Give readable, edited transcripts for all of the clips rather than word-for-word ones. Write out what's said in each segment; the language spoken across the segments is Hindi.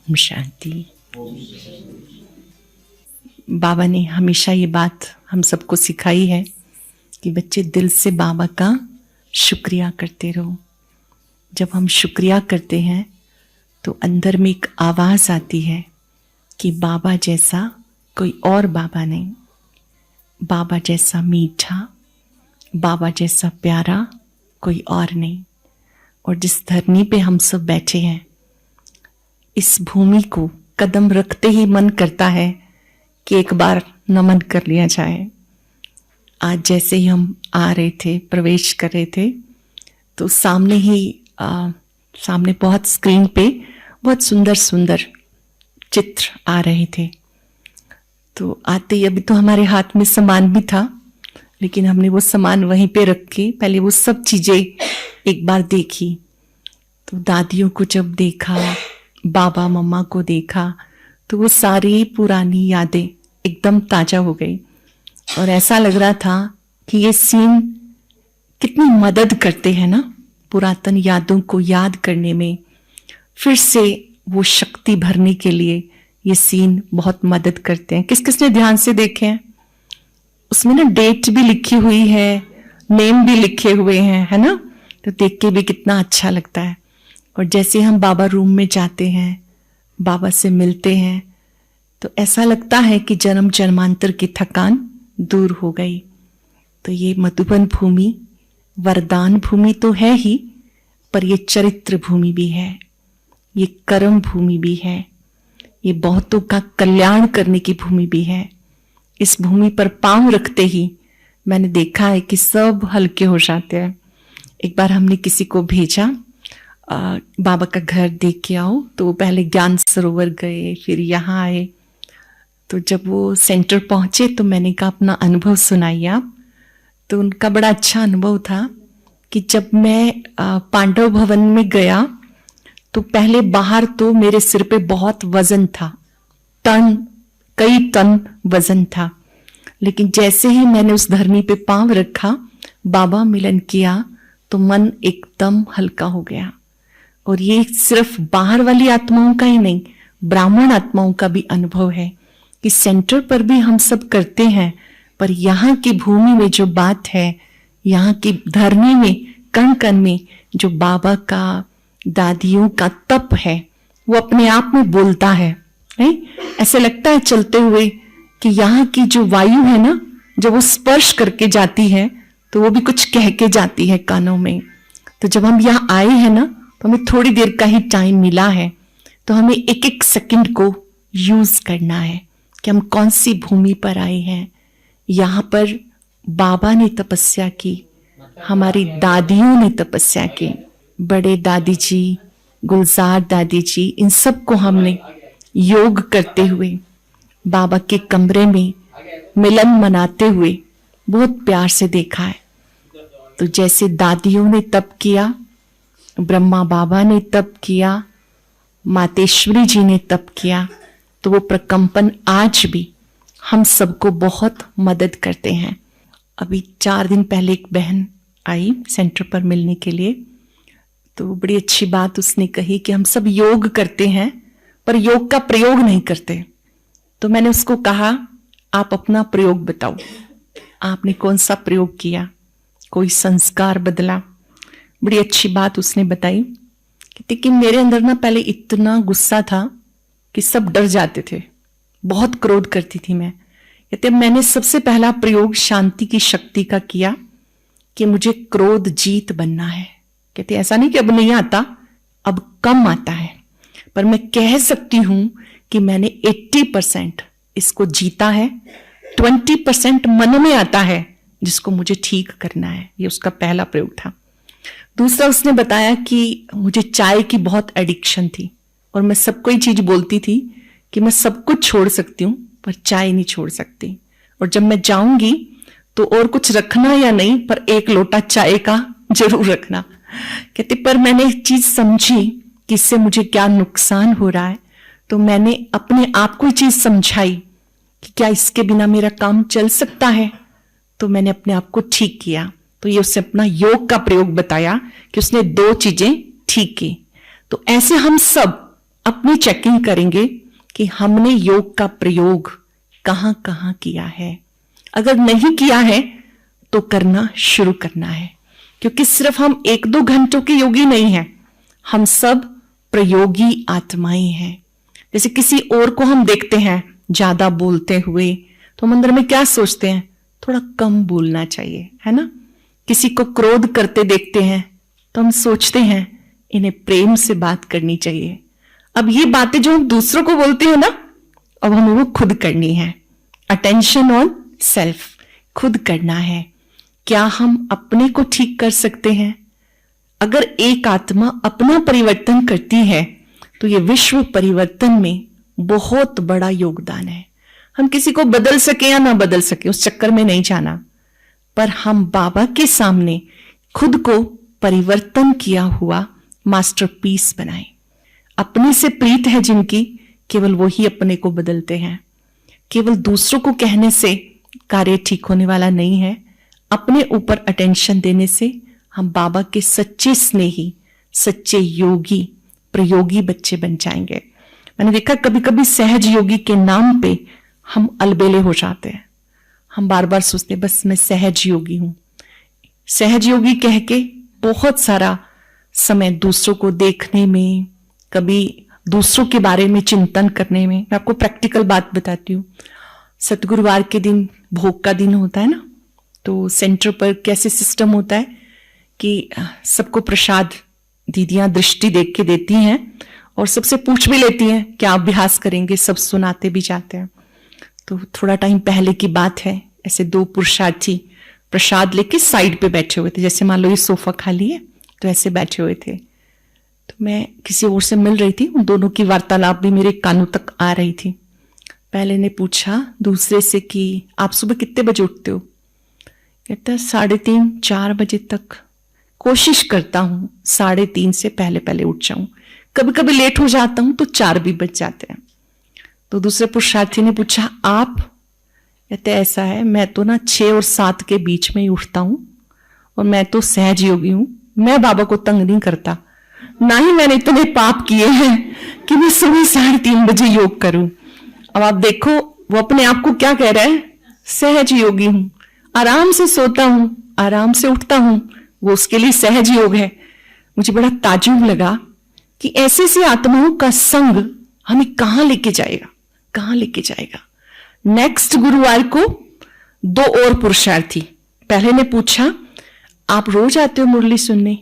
ओम शांति। बाबा ने हमेशा ये बात हम सबको सिखाई है कि बच्चे दिल से बाबा का शुक्रिया करते रहो। जब हम शुक्रिया करते हैं तो अंदर में एक आवाज़ आती है कि बाबा जैसा कोई और बाबा नहीं, बाबा जैसा मीठा, बाबा जैसा प्यारा कोई और नहीं। और जिस धरनी पे हम सब बैठे हैं, इस भूमि को कदम रखते ही मन करता है कि एक बार नमन कर लिया जाए। आज जैसे ही हम आ रहे थे, प्रवेश कर रहे थे, तो सामने ही सामने बहुत स्क्रीन पे बहुत सुंदर सुंदर चित्र आ रहे थे। तो आते ही अभी तो हमारे हाथ में सामान भी था, लेकिन हमने वो सामान वहीं पे रख के पहले वो सब चीज़ें एक बार देखी। तो दादियों को जब देखा, बाबा मम्मा को देखा, तो वो सारी पुरानी यादें एकदम ताज़ा हो गई। और ऐसा लग रहा था कि ये सीन कितनी मदद करते हैं ना, पुरातन यादों को याद करने में, फिर से वो शक्ति भरने के लिए ये सीन बहुत मदद करते हैं। किस किस ने ध्यान से देखे हैं? उसमें ना डेट भी लिखी हुई है, नेम भी लिखे हुए हैं, है ना? तो देख के भी कितना अच्छा लगता है। और जैसे हम बाबा रूम में जाते हैं, बाबा से मिलते हैं, तो ऐसा लगता है कि जन्म जन्मांतर की थकान दूर हो गई। तो ये मधुबन भूमि वरदान भूमि तो है ही, पर ये चरित्र भूमि भी है, ये कर्म भूमि भी है, ये बहुतों का कल्याण करने की भूमि भी है। इस भूमि पर पांव रखते ही मैंने देखा है कि सब हल्के हो जाते हैं। एक बार हमने किसी को भेजा, बाबा का घर देख के आओ, तो वो पहले ज्ञान सरोवर गए, फिर यहाँ आए। तो जब वो सेंटर पहुंचे तो मैंने कहा अपना अनुभव सुनाइए आप। तो उनका बड़ा अच्छा अनुभव था कि जब मैं पांडव भवन में गया तो पहले बाहर तो मेरे सिर पे बहुत वजन था, कई टन वजन था, लेकिन जैसे ही मैंने उस धरनी पे पांव रखा, बाबा मिलन किया, तो मन एकदम हल्का हो गया। और ये सिर्फ बाहर वाली आत्माओं का ही नहीं, ब्राह्मण आत्माओं का भी अनुभव है कि सेंटर पर भी हम सब करते हैं, पर यहाँ की भूमि में जो बात है, यहाँ की धरनी में, कण कण में जो बाबा का, दादियों का तप है, वो अपने आप में बोलता है। नहीं, ऐसे लगता है चलते हुए कि यहाँ की जो वायु है ना, जब वो स्पर्श करके जाती है तो वो भी कुछ कह के जाती है कानों में। तो जब हम यहाँ आए हैं ना, तो हमें थोड़ी देर का ही टाइम मिला है, तो हमें एक एक सेकंड को यूज करना है कि हम कौन सी भूमि पर आए हैं। यहाँ पर बाबा ने तपस्या की, हमारी दादियों ने तपस्या की, बड़े दादी जी, गुलजार दादी जी, इन सब को हमने योग करते हुए बाबा के कमरे में मिलन मनाते हुए बहुत प्यार से देखा है। तो जैसे दादियों ने तप किया, ब्रह्मा बाबा ने तप किया, मातेश्वरी जी ने तप किया, तो वो प्रकंपन आज भी हम सबको बहुत मदद करते हैं। अभी 4 दिन पहले एक बहन आई सेंटर पर मिलने के लिए, तो बड़ी अच्छी बात उसने कही कि हम सब योग करते हैं पर योग का प्रयोग नहीं करते। तो मैंने उसको कहा, आप अपना प्रयोग बताओ, आपने कौन सा प्रयोग किया, कोई संस्कार बदला? बड़ी अच्छी बात उसने बताई कि मेरे अंदर ना पहले इतना गुस्सा था कि सब डर जाते थे, बहुत क्रोध करती थी मैं। कहते मैंने सबसे पहला प्रयोग शांति की शक्ति का किया कि मुझे क्रोध जीत बनना है। कहते ऐसा नहीं कि अब नहीं आता, अब कम आता है, पर मैं कह सकती हूं कि मैंने 80% इसको जीता है, 20% मन में आता है जिसको मुझे ठीक करना है। ये उसका पहला प्रयोग था। दूसरा उसने बताया कि मुझे चाय की बहुत एडिक्शन थी और मैं सबको ये चीज बोलती थी कि मैं सब कुछ छोड़ सकती हूँ पर चाय नहीं छोड़ सकती, और जब मैं जाऊंगी तो और कुछ रखना या नहीं, पर 1 लोटा चाय का जरूर रखना। कहते पर मैंने एक चीज समझी कि इससे मुझे क्या नुकसान हो रहा है, तो मैंने अपने आप को ये चीज समझाई कि क्या इसके बिना मेरा काम चल सकता है, तो मैंने अपने आप को ठीक किया। तो ये उससे अपना योग का प्रयोग बताया कि उसने 2 चीजें ठीक की। तो ऐसे हम सब अपनी चेकिंग करेंगे कि हमने योग का प्रयोग कहां कहां किया है। अगर नहीं किया है तो करना शुरू करना है, क्योंकि सिर्फ हम 1-2 घंटों के योगी नहीं हैं, हम सब प्रयोगी आत्माएं हैं। जैसे किसी और को हम देखते हैं ज्यादा बोलते हुए, तो हम अंदर में क्या सोचते हैं, थोड़ा कम बोलना चाहिए, है ना। किसी को क्रोध करते देखते हैं तो हम सोचते हैं इन्हें प्रेम से बात करनी चाहिए। अब ये बातें जो हम दूसरों को बोलते हैं ना, अब हमें वो खुद करनी है। अटेंशन ऑन सेल्फ, खुद करना है। क्या हम अपने को ठीक कर सकते हैं? अगर एक आत्मा अपना परिवर्तन करती है तो ये विश्व परिवर्तन में बहुत बड़ा योगदान है। हम किसी को बदल सके या ना बदल सके उस चक्कर में नहीं जाना, पर हम बाबा के सामने खुद को परिवर्तन किया हुआ मास्टरपीस बनाएं। अपने से प्रीत है जिनकी, केवल वो ही अपने को बदलते हैं। केवल दूसरों को कहने से कार्य ठीक होने वाला नहीं है। अपने ऊपर अटेंशन देने से हम बाबा के सच्चे स्नेही, सच्चे योगी, प्रयोगी बच्चे बन जाएंगे। मैंने देखा कभी कभी सहज योगी के नाम पे हम अलबेले हो जाते हैं। हम बार बार सोचते बस मैं सहज योगी हूं। सहज योगी कह के बहुत सारा समय दूसरों को देखने में, कभी दूसरों के बारे में चिंतन करने में। मैं आपको प्रैक्टिकल बात बताती हूँ। सतगुरुवार के दिन भोग का दिन होता है ना, तो सेंटर पर कैसे सिस्टम होता है कि सबको प्रसाद दीदियां दृष्टि देख के देती हैं और सबसे पूछ भी लेती हैं क्या अभ्यास करेंगे, सब सुनाते भी जाते हैं। तो थोड़ा टाइम पहले की बात है, ऐसे 2 पुरुषार्थी प्रसाद लेके साइड पे बैठे हुए थे। जैसे मान लो ये सोफा खाली है तो ऐसे बैठे हुए थे। तो मैं किसी और से मिल रही थी, उन दोनों की वार्तालाप भी मेरे कानों तक आ रही थी। पहले ने पूछा दूसरे से कि आप सुबह कितने बजे उठते हो? कहता 3:30-4 बजे तक कोशिश करता हूं 3:30 से पहले पहले उठ जाऊं। कभी कभी लेट हो जाता हूं तो 4 भी बज जाते हैं। तो दूसरे पुरुषार्थी ने पूछा आप? कहते ऐसा है, मैं तो ना 6 और 7 के बीच में ही उठता हूं और मैं तो सहज योगी हूं। मैं बाबा को तंग नहीं करता, ना ही मैंने इतने पाप किए हैं कि मैं सुबह 3:30 बजे योग करूं। अब आप देखो वो अपने आप को क्या कह रहा है, सहज योगी हूं, आराम से सोता हूं, आराम से उठता हूं, वो उसके लिए सहज योग है। मुझे बड़ा ताज्जुब लगा कि ऐसे से आत्माओं का संग हमें कहां लेके जाएगा, कहां लेके जाएगा। नेक्स्ट गुरुवार को 2 और पुरुषार्थी, पहले ने पूछा आप रोज आते हो मुरली सुनने?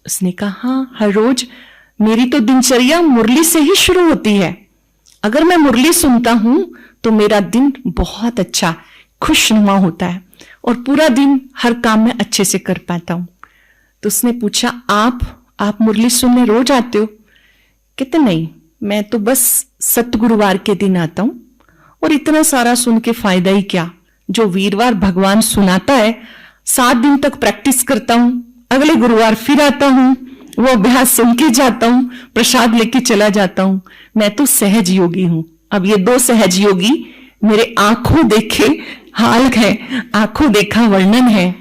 उसने कहा हाँ, हर रोज। मेरी तो दिनचर्या मुरली से ही शुरू होती है। अगर मैं मुरली सुनता हूं तो मेरा दिन बहुत अच्छा खुशनुमा होता है और पूरा दिन हर काम में अच्छे से कर पाता हूं। तो उसने पूछा आप मुरली सुनने रोज आते हो? कहते नहीं, मैं तो बस सतगुरुवार के दिन आता हूं और इतना सारा सुन के फायदा ही क्या। जो वीरवार भगवान सुनाता है 7 दिन तक प्रैक्टिस करता हूं, अगले गुरुवार फिर आता हूं, वो अभ्यास सुन के जाता हूं, प्रसाद लेके चला जाता हूं। मैं तो सहज योगी हूं। अब ये 2 सहज योगी मेरे आंखों देखे हाल है, आंखों देखा वर्णन है।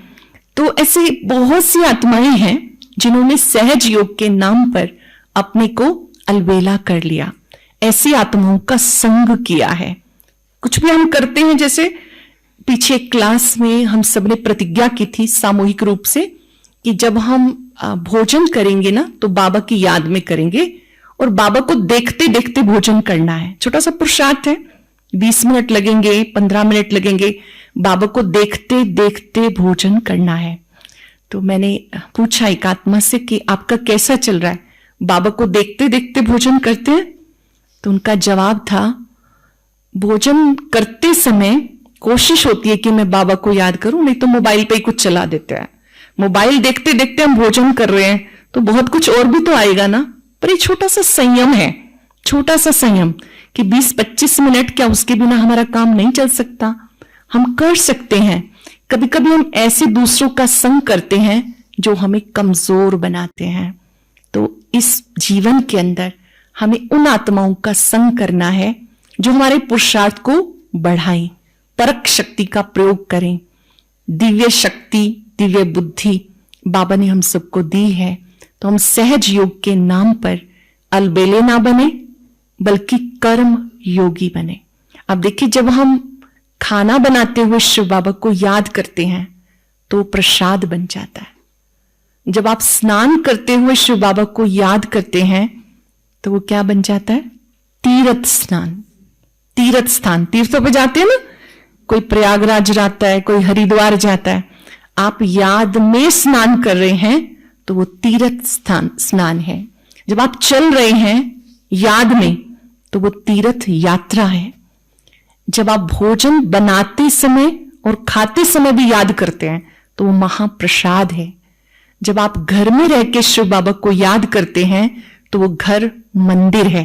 तो ऐसे बहुत सी आत्माएं हैं जिन्होंने सहज योग के नाम पर अपने को अलबेला कर लिया, ऐसी आत्माओं का संग किया है। कुछ भी हम करते हैं, जैसे पीछे क्लास में हम सबने प्रतिज्ञा की थी सामूहिक रूप से कि जब हम भोजन करेंगे ना तो बाबा की याद में करेंगे और बाबा को देखते देखते भोजन करना है। छोटा सा पुरुषार्थ है, 20 मिनट लगेंगे, 15 मिनट लगेंगे, बाबा को देखते देखते भोजन करना है। तो मैंने पूछा एक आत्मा से कि आपका कैसा चल रहा है, बाबा को देखते देखते भोजन करते हैं? तो उनका जवाब था भोजन करते समय कोशिश होती है कि मैं बाबा को याद करूं, नहीं तो मोबाइल पे ही कुछ चला देते हैं। मोबाइल देखते देखते हम भोजन कर रहे हैं तो बहुत कुछ और भी तो आएगा ना। पर ये छोटा सा संयम है, छोटा सा संयम कि 20-25 मिनट क्या उसके बिना हमारा काम नहीं चल सकता, हम कर सकते हैं। कभी कभी हम ऐसे दूसरों का संग करते हैं जो हमें कमजोर बनाते हैं। तो इस जीवन के अंदर हमें उन आत्माओं का संग करना है जो हमारे पुरुषार्थ को बढ़ाएं, परक शक्ति का प्रयोग करें। दिव्य शक्ति, दिव्य बुद्धि बाबा ने हम सबको दी है, तो हम सहज योग के नाम पर अलबेले ना बने, बल्कि कर्म योगी बने। अब देखिए, जब हम खाना बनाते हुए शिव बाबा को याद करते हैं तो वो प्रसाद बन जाता है। जब आप स्नान करते हुए शिव बाबा को याद करते हैं तो वो क्या बन जाता है? तीर्थ स्नान, तीर्थ स्थान। तीर्थों पे जाते हैं ना, कोई प्रयागराज जाता है, कोई हरिद्वार जाता है। आप याद में स्नान कर रहे हैं तो वो तीर्थ स्नान है। जब आप चल रहे हैं याद में तो वो तीर्थ यात्रा है। जब आप भोजन बनाते समय और खाते समय भी याद करते हैं तो वो महाप्रसाद है। जब आप घर में रह के शिव बाबा को याद करते हैं तो वो घर मंदिर है।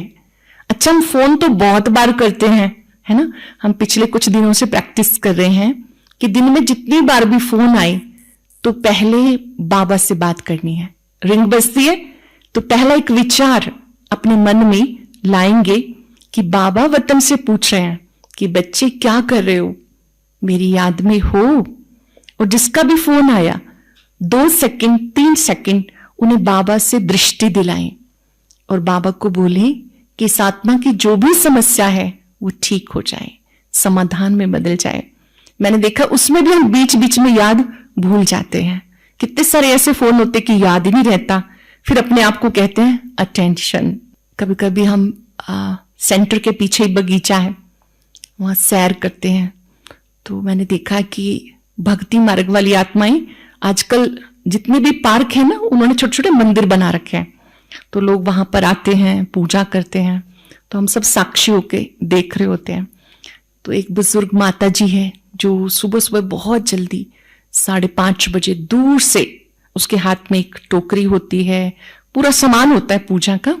अच्छा, हम फोन तो बहुत बार करते हैं, है ना। हम पिछले कुछ दिनों से प्रैक्टिस कर रहे हैं कि दिन में जितनी बार भी फोन आए तो पहले बाबा से बात करनी है। रिंग बजती है तो पहला एक विचार अपने मन में लाएंगे कि बाबा वतन से पूछ रहे हैं कि बच्चे क्या कर रहे हो, मेरी याद में हो। और जिसका भी फोन आया 2 सेकंड 3 सेकंड उन्हें बाबा से दृष्टि दिलाएं और बाबा को बोलें कि इस आत्मा की जो भी समस्या है वो ठीक हो जाए, समाधान में बदल जाए। मैंने देखा उसमें भी हम बीच बीच में याद भूल जाते हैं। कितने सारे ऐसे फोन होते कि याद ही नहीं रहता, फिर अपने आप को कहते हैं अटेंशन। कभी कभी हम सेंटर के पीछे ही बगीचा है, वहां सैर करते हैं तो मैंने देखा कि भक्ति मार्ग वाली आत्माएं आजकल जितने भी पार्क है ना, उन्होंने छोटे छोटे मंदिर बना रखे हैं। तो लोग वहां पर आते हैं, पूजा करते हैं, तो हम सब साक्षी होके देख रहे होते हैं। तो एक बुजुर्ग माता जी है जो सुबह सुबह बहुत जल्दी 5:30 बजे दूर से, उसके हाथ में एक टोकरी होती है, पूरा सामान होता है पूजा का,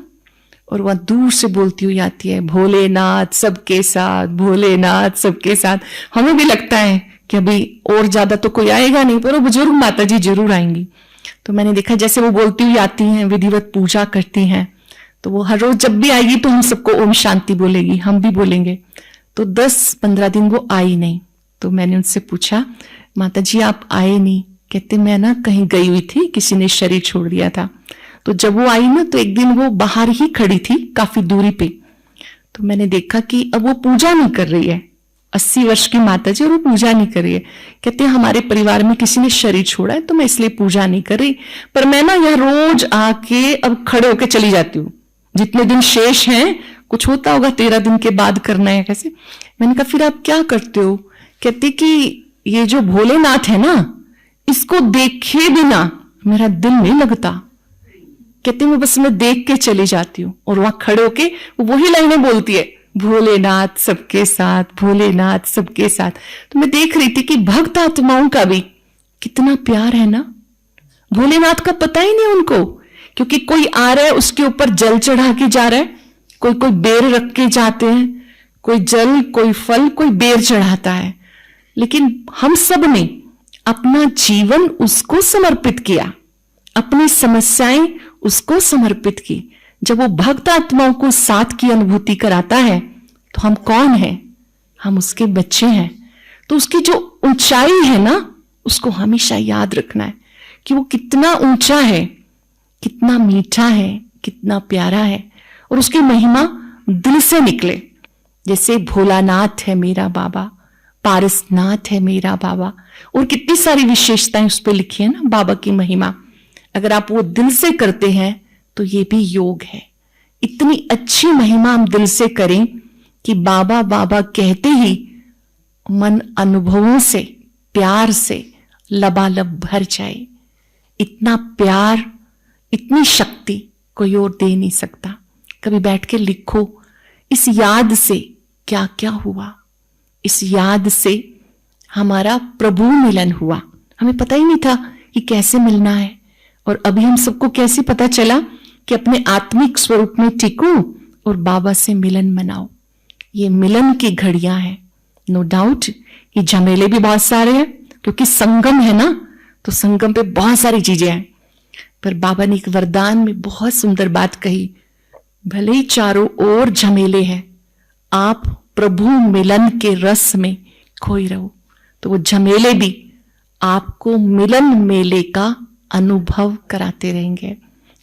और वह दूर से बोलती हुई आती है, भोलेनाथ सबके साथ, भोलेनाथ सबके साथ। हमें भी लगता है कि अभी और ज्यादा तो कोई आएगा नहीं, पर वो बुजुर्ग माता जी जरूर आएंगी। तो मैंने देखा जैसे वो बोलती हुई आती हैं, विधिवत पूजा करती हैं, तो वो हर रोज जब भी आएगी तो हम सबको ओम शांति बोलेगी, हम भी बोलेंगे। तो 10-15 दिन वो आई नहीं। तो मैंने उनसे पूछा, माता जी आप आए नहीं? कहते मैं ना कहीं गई हुई थी, किसी ने शरीर छोड़ दिया था। तो जब वो आई ना तो एक दिन वो बाहर ही खड़ी थी काफी दूरी पे। तो मैंने देखा कि अब वो पूजा नहीं कर रही है, 80 वर्ष की माता जी, और वो पूजा नहीं कर रही है। कहते हैं हमारे परिवार में किसी ने शरीर छोड़ा है तो मैं इसलिए पूजा नहीं कर रही, पर मैं ना यह रोज आके अब खड़े होके चली जाती हूँ। जितने दिन शेष हैं, कुछ होता होगा 13 दिन के बाद करना है कैसे। मैंने कहा फिर आप क्या करते हो? कहते कि ये जो भोलेनाथ है ना, इसको देखे बिना मेरा दिल नहीं लगता। कहते मैं बस मैं देख के चली जाती हूँ, और वहां खड़े होके वही लाइनें बोलती है, भोलेनाथ सबके साथ, भोलेनाथ सबके साथ। तो मैं देख रही थी कि भक्त आत्माओं का भी कितना प्यार है ना। भोलेनाथ का पता ही नहीं उनको, क्योंकि कोई आ रहा है उसके ऊपर जल चढ़ा के जा रहा है, कोई कोई बेर रख के जाते हैं, कोई जल, कोई फल, कोई बेर चढ़ाता है। लेकिन हम सब ने अपना जीवन उसको समर्पित किया, अपनी समस्याएं उसको समर्पित की। जब वो भक्त आत्माओं को साथ की अनुभूति कराता है तो हम कौन हैं? हम उसके बच्चे हैं। तो उसकी जो ऊंचाई है ना, उसको हमेशा याद रखना है कि वो कितना ऊंचा है, कितना मीठा है, कितना प्यारा है, और उसकी महिमा दिल से निकले। जैसे भोलानाथ है मेरा बाबा, पारसनाथ है मेरा बाबा, और कितनी सारी विशेषताएं उस पर लिखी है ना बाबा की महिमा। अगर आप वो दिल से करते हैं तो ये भी योग है। इतनी अच्छी महिमा हम दिल से करें कि बाबा बाबा कहते ही मन अनुभवों से, प्यार से लबालब भर जाए। इतना प्यार, इतनी शक्ति कोई और दे नहीं सकता। कभी बैठ के लिखो, इस याद से क्या क्या हुआ। इस याद से हमारा प्रभु मिलन हुआ, हमें पता ही नहीं था कि कैसे मिलना है, और अभी हम सबको कैसे पता चला कि अपने आत्मिक स्वरूप में टिको और बाबा से मिलन मनाओ। ये मिलन की घड़ियां हैं। नो डाउट ये झमेले भी बहुत सारे हैं, क्योंकि संगम है ना, तो संगम पे बहुत सारी चीजें हैं। पर बाबा ने एक वरदान में बहुत सुंदर बात कही, भले ही चारों ओर झमेले हैं, आप प्रभु मिलन के रस में खोई रहो। तो वो झमेले भी आपको मिलन मेले का अनुभव कराते रहेंगे,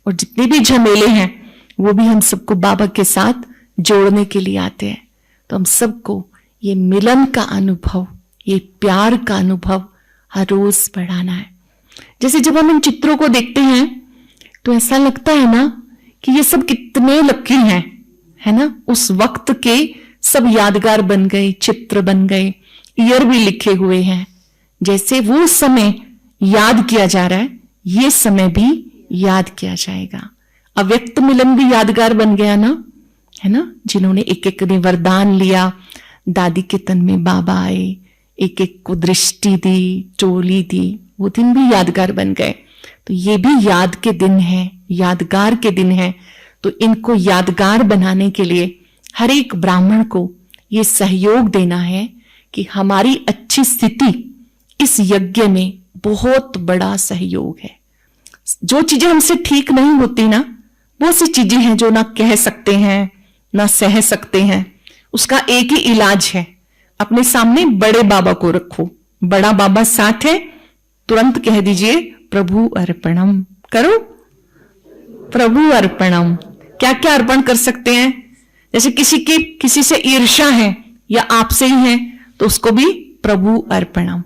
और जितने भी झमेले हैं वो भी हम सबको बाबा के साथ जोड़ने के लिए आते हैं। तो हम सबको ये मिलन का अनुभव, ये प्यार का अनुभव हर रोज बढ़ाना है। जैसे जब हम इन चित्रों को देखते हैं तो ऐसा लगता है ना कि ये सब कितने लकी हैं, है ना। उस वक्त के सब यादगार बन गए, चित्र बन गए, ईयर भी लिखे हुए हैं। जैसे वो समय याद किया जा रहा है, ये समय भी याद किया जाएगा। अव्यक्त मिलन भी यादगार बन गया ना, है ना। जिन्होंने एक एक ने वरदान लिया, दादी के तन में बाबा आए, एक एक को दृष्टि दी, टोली दी, वो दिन भी यादगार बन गए। तो ये भी याद के दिन है, यादगार के दिन है। तो इनको यादगार बनाने के लिए हर एक ब्राह्मण को ये सहयोग देना है कि हमारी अच्छी स्थिति इस यज्ञ में बहुत बड़ा सहयोग है। जो चीजें हमसे ठीक नहीं होती ना, बहुत सी चीजें हैं जो ना कह सकते हैं ना सह सकते हैं, उसका एक ही इलाज है, अपने सामने बड़े बाबा को रखो। बड़ा बाबा साथ है, तुरंत कह दीजिए प्रभु अर्पणम। करो प्रभु अर्पणम। क्या क्या अर्पण कर सकते हैं? जैसे किसी से ईर्ष्या है या आपसे ही है तो उसको भी प्रभु अर्पणम।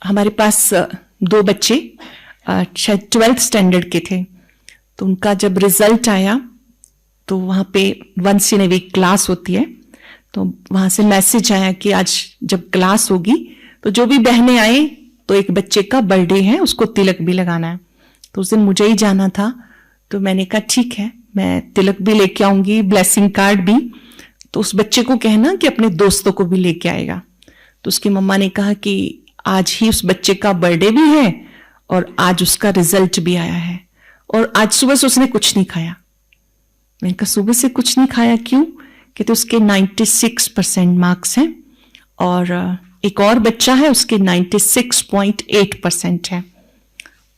हमारे पास 2 बच्चे शायद 12th स्टैंडर्ड के थे, तो उनका जब रिजल्ट आया तो वहां पे once in a week class होती है, तो वहां से मैसेज आया कि आज जब क्लास होगी तो जो भी बहनें आए, तो एक बच्चे का बर्थडे है, उसको तिलक भी लगाना है। तो उस दिन मुझे ही जाना था, तो मैंने कहा ठीक है, मैं तिलक भी लेके आऊंगी, ब्लेसिंग कार्ड भी। तो उस बच्चे को कहना कि अपने दोस्तों को भी लेके आएगा। तो उसकी मम्मा ने कहा कि आज ही उस बच्चे का बर्थडे भी है और आज उसका रिजल्ट भी आया है, और आज सुबह से उसने कुछ नहीं खाया। मैंने कहा सुबह से कुछ नहीं खाया क्यों? कहते उसके 96% मार्क्स हैं, और एक और बच्चा है उसके 96.8% है,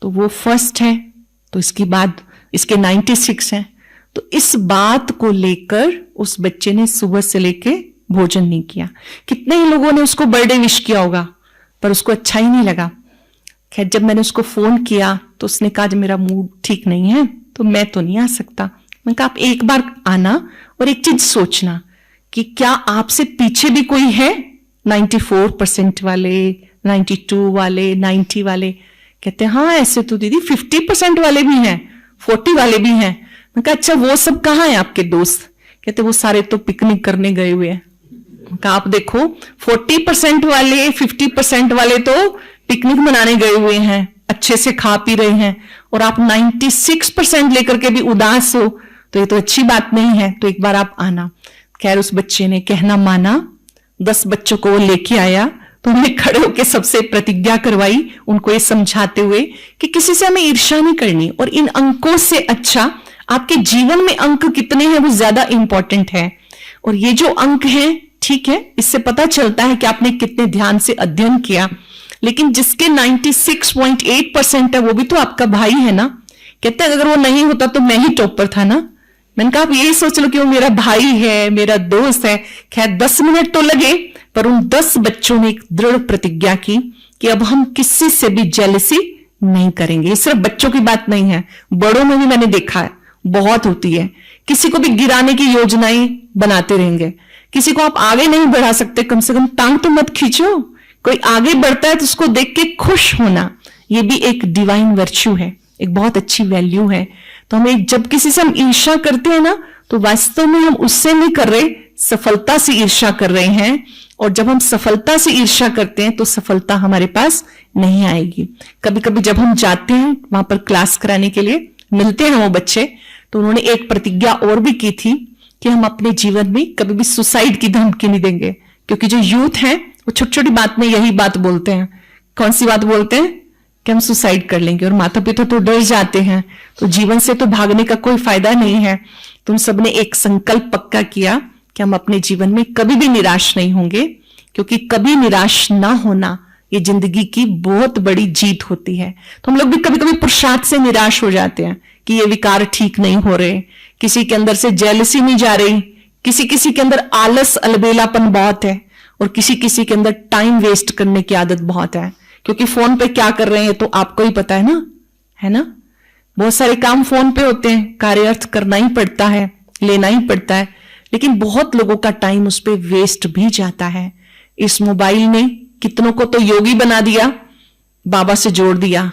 तो वो फर्स्ट है, तो इसके बाद इसके 96 हैं। तो इस बात को लेकर उस बच्चे ने सुबह से लेके भोजन नहीं किया। कितने ही लोगों ने उसको बर्थडे विश किया होगा, पर उसको अच्छा ही नहीं लगा। खैर जब मैंने उसको फोन किया तो उसने कहा मेरा मूड ठीक नहीं है तो मैं तो नहीं आ सकता। मैंने कहा आप एक बार आना और एक चीज सोचना कि क्या आपसे पीछे भी कोई है, 94% वाले, 92 वाले, 90 वाले। कहते हैं हाँ ऐसे तो दीदी 50% वाले भी हैं, 40 वाले भी हैं। मैंने कहा अच्छा वो सब कहाँ हैं आपके दोस्त? कहते वो सारे तो पिकनिक करने गए हुए हैं। कहा आप देखो 40% वाले, 50% वाले तो पिकनिक मनाने गए हुए हैं, अच्छे से खा पी रहे हैं, और आप 96% लेकर के भी उदास हो, तो ये तो अच्छी बात नहीं है। तो एक बार आप आना। खैर उस बच्चे ने कहना माना, 10 बच्चों को वो लेके आया, तो उन्हें खड़े होकर सबसे प्रतिज्ञा करवाई, उनको ये समझाते हुए कि किसी से हमें ईर्ष्या नहीं करनी, और इन अंकों से अच्छा आपके जीवन में अंक कितने हैं वो ज्यादा इंपॉर्टेंट है। और ये जो अंक हैं ठीक है, इससे पता चलता है कि आपने कितने ध्यान से अध्ययन किया, लेकिन जिसके 96.8% है वो भी तो आपका भाई है ना। कहते हैं अगर वो नहीं होता तो मैं ही टॉपर था ना। मैंने कहा आप यही सोच लो कि वो मेरा भाई है, मेरा दोस्त है। खैर 10 मिनट तो लगे, पर उन 10 बच्चों ने एक दृढ़ प्रतिज्ञा की कि अब हम किसी से भी जेलसी नहीं करेंगे। ये सिर्फ बच्चों की बात नहीं है, बड़ों में भी मैंने देखा है बहुत होती है। किसी को भी गिराने की योजनाएं बनाते रहेंगे। किसी को आप आगे नहीं बढ़ा सकते, कम से कम टांग तो मत खींचो। कोई आगे बढ़ता है तो उसको देख के खुश होना, ये भी एक डिवाइन वर्च्यू है, एक बहुत अच्छी वैल्यू है। तो हमें जब किसी से हम ईर्ष्या करते हैं ना, तो वास्तव में हम उससे नहीं कर रहे, सफलता से ईर्ष्या कर रहे हैं। और जब हम सफलता से ईर्ष्या करते हैं तो सफलता हमारे पास नहीं आएगी। कभी कभी जब हम जाते हैं वहां पर क्लास कराने के लिए, मिलते हैं वो बच्चे, तो उन्होंने एक प्रतिज्ञा और भी की थी कि हम अपने जीवन में कभी भी सुसाइड की धमकी नहीं देंगे। क्योंकि जो यूथ है वो छोटी छोटी बात में यही बात बोलते हैं। कौन सी बात बोलते हैं? कि हम सुसाइड कर लेंगे, और माता पिता तो डर जाते हैं। तो जीवन से तो भागने का कोई फायदा नहीं है। तो उन सबने एक संकल्प पक्का किया कि हम अपने जीवन में कभी भी निराश नहीं होंगे, क्योंकि कभी निराश ना होना ये जिंदगी की बहुत बड़ी जीत होती है। तो हम लोग भी कभी कभी पुरुषार्थ से निराश हो जाते हैं कि ये विकार ठीक नहीं हो रहे, किसी के अंदर से जेलसी नहीं जा रही, किसी किसी के अंदर आलस अलबेलापन बहुत है, और किसी किसी के अंदर टाइम वेस्ट करने की आदत बहुत है। क्योंकि फोन पे क्या कर रहे हैं तो आपको ही पता है ना, है ना। बहुत सारे काम फोन पे होते हैं, कार्यार्थ करना ही पड़ता है, लेना ही पड़ता है, लेकिन बहुत लोगों का टाइम उस पर वेस्ट भी जाता है। इस मोबाइल ने कितनों को तो योगी बना दिया, बाबा से जोड़ दिया,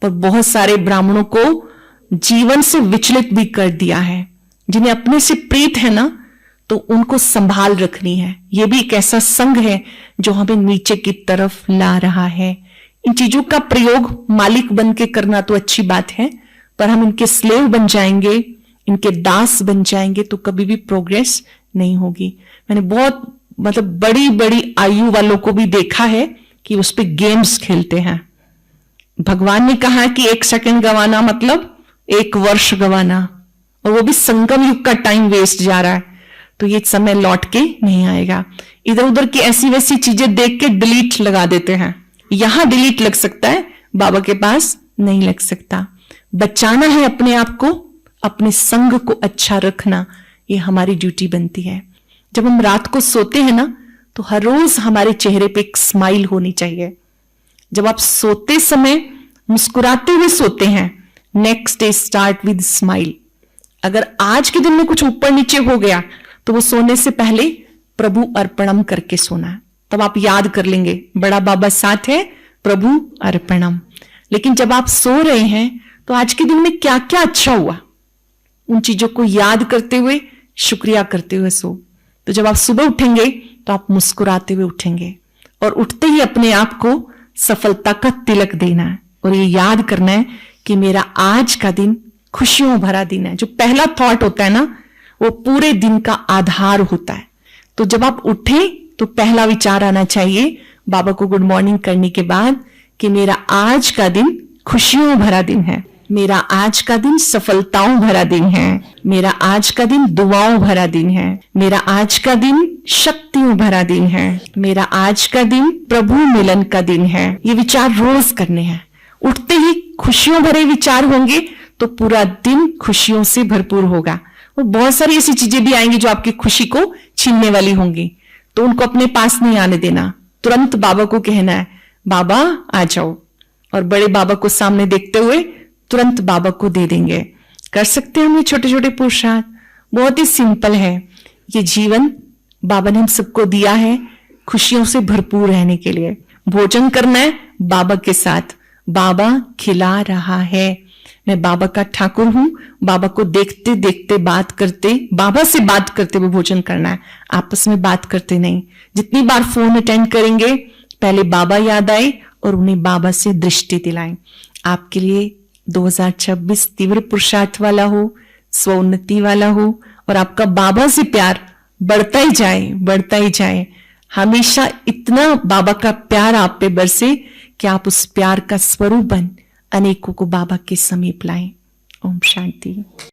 पर बहुत सारे ब्राह्मणों को जीवन से विचलित भी कर दिया है। जिन्हें अपने से प्रीत है ना, तो उनको संभाल रखनी है। यह भी एक ऐसा संग है जो हमें नीचे की तरफ ला रहा है। इन चीजों का प्रयोग मालिक बन के करना तो अच्छी बात है, पर हम इनके स्लेव बन जाएंगे, इनके दास बन जाएंगे, तो कभी भी प्रोग्रेस नहीं होगी। मैंने बहुत बड़ी बड़ी आयु वालों को भी देखा है कि उस पे गेम्स खेलते हैं। भगवान ने कहा कि 1 सेकंड गंवाना मतलब 1 वर्ष गंवाना, और वो भी संगम युग का टाइम वेस्ट जा रहा है। तो ये समय लौट के नहीं आएगा। इधर उधर की ऐसी वैसी चीजें देख के डिलीट लगा देते हैं। यहां डिलीट लग सकता है, बाबा के पास नहीं लग सकता। बचाना है अपने आप को, अपने संग को अच्छा रखना, ये हमारी ड्यूटी बनती है। जब हम रात को सोते हैं ना, तो हर रोज हमारे चेहरे पे एक स्माइल होनी चाहिए। जब आप सोते समय मुस्कुराते हुए सोते हैं, next day start with smile. अगर आज के दिन में कुछ ऊपर नीचे हो गया, तो वो सोने से पहले प्रभु अर्पणम करके सोना है। तब आप याद कर लेंगे, बड़ा बाबा साथ है, प्रभु अर्पणम। लेकिन जब आप सो रहे हैं, तो आज के दिन में क्या क्या अच्छा हुआ, उन चीजों को याद करते हुए, शुक्रिया करते हुए सो। तो जब आप सुबह उठेंगे, तो आप मुस्कुराते हुए उठेंगे, और उठते ही अपने आप को सफलता का तिलक देना है, और ये याद करना है कि मेरा आज का दिन खुशियों भरा दिन है। जो पहला थॉट होता है ना, वो पूरे दिन का आधार होता है। तो जब आप उठें, तो पहला विचार आना चाहिए बाबा को गुड मॉर्निंग करने के बाद कि मेरा आज का दिन खुशियों भरा दिन है, मेरा आज का दिन सफलताओं भरा दिन है, मेरा आज का दिन दुआओं भरा दिन है, मेरा आज का दिन शक्तियों भरा दिन है, मेरा आज का दिन प्रभु मिलन का दिन है। ये विचार रोज करने हैं। उठते ही खुशियों भरे विचार होंगे, तो पूरा दिन खुशियों से भरपूर होगा। और बहुत सारी ऐसी चीजें भी आएंगी जो आपकी खुशी को छीनने वाली होंगी, तो उनको अपने पास नहीं आने देना। तुरंत बाबा को कहना है, बाबा आ जाओ, और बड़े बाबा को सामने देखते हुए तुरंत बाबा को दे देंगे। कर सकते हैं हम ये छोटे छोटे पुरुषार्थ, बहुत ही सिंपल है। ये जीवन बाबा ने हम सबको दिया है खुशियों से भरपूर रहने के लिए। भोजन करना है बाबा के साथ, बाबा खिला रहा है। मैं बाबा का ठाकुर हूं, बाबा को देखते देखते बात करते, बाबा से बात करते हुए भोजन करना है, आपस में बात करते नहीं। जितनी बार फोन अटेंड करेंगे, पहले बाबा याद आए और उन्हें बाबा से दृष्टि दिलाएं। आपके लिए 2026 तीव्र पुरुषार्थ वाला हो, स्वोन्नति वाला हो, और आपका बाबा से प्यार बढ़ता ही जाए, बढ़ता ही जाए। हमेशा इतना बाबा का प्यार आप पे बरसे कि आप उस प्यार का स्वरूप बन अनेकों को बाबा के समीप लाएं। ओम शांति।